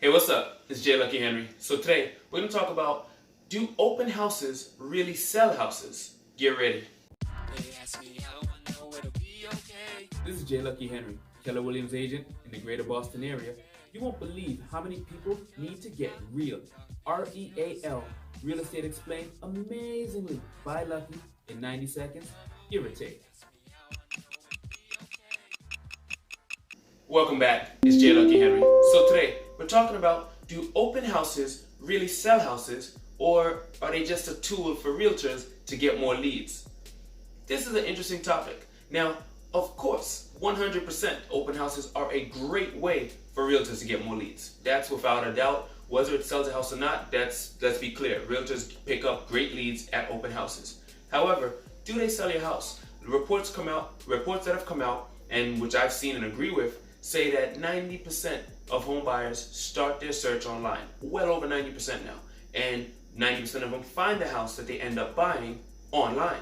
Hey, what's up? It's J. Lucky Henry. So today, we're going to talk about, do open houses really sell houses? Get ready. This is J. Lucky Henry, Keller Williams agent in the greater Boston area. You won't believe how many people need to get real, R-E-A-L, real estate explained amazingly by Lucky in 90 seconds, give or take. Welcome back, it's J. Lucky Henry. So today, we're talking about, do open houses really sell houses, or are they just a tool for realtors to get more leads? This is an interesting topic. Now, of course, 100% open houses are a great way for realtors to get more leads. That's without a doubt. Whether it sells a house or not, let's be clear. Realtors pick up great leads at open houses. However, do they sell your house? Reports that have come out, and which I've seen and agree with, say that 90% of home buyers start their search online. Well over 90% now. And 90% of them find the house that they end up buying online.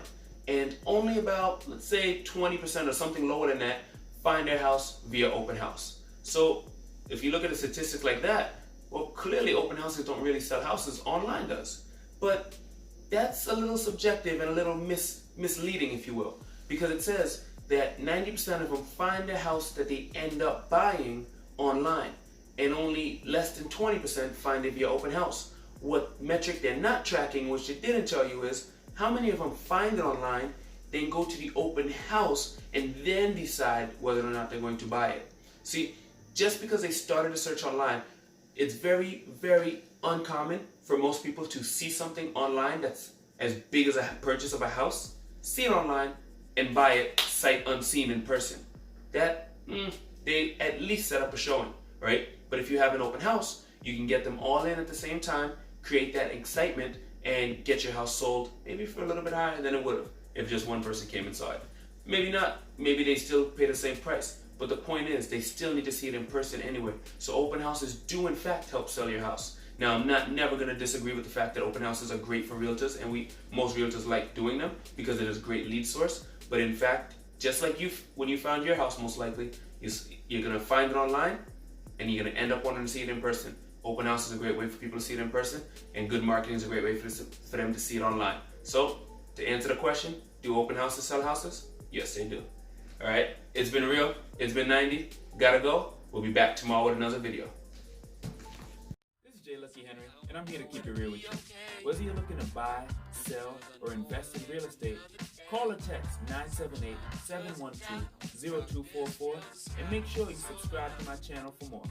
And only about, let's say, 20% or something lower than that find their house via open house. So if you look at a statistic like that, well, clearly open houses don't really sell houses, online does. But that's a little subjective and a little misleading, if you will, because it says that 90% of them find the house that they end up buying online, and only less than 20% find it via open house. What metric they're not tracking, which they didn't tell you, is how many of them find it online, then go to the open house, and then decide whether or not they're going to buy it. See, just because they started a search online, it's very, very uncommon for most people to see something online that's as big as a purchase of a house, see it online, and buy it sight unseen in person. That, they at least set up a showing, right? But if you have an open house, you can get them all in at the same time, create that excitement, and get your house sold maybe for a little bit higher than it would have if just one person came and saw it. Maybe not. Maybe they still pay the same price. But the point is, they still need to see it in person anyway. So open houses do in fact help sell your house. Now, I'm never going to disagree with the fact that open houses are great for realtors, and most realtors like doing them because it is a great lead source. But in fact, just like when you found your house, most likely, you're going to find it online, and you're going to end up wanting to see it in person. Open house is a great way for people to see it in person, and good marketing is a great way for them to see it online. So, to answer the question, do open houses sell houses? Yes, they do. All right, it's been real. It's been 90. Gotta go. We'll be back tomorrow with another video. This is J. Lucky Henry, and I'm here to keep it real with you. Whether you're looking to buy, sell, or invest in real estate, call or text 978-712-0244, and make sure you subscribe to my channel for more.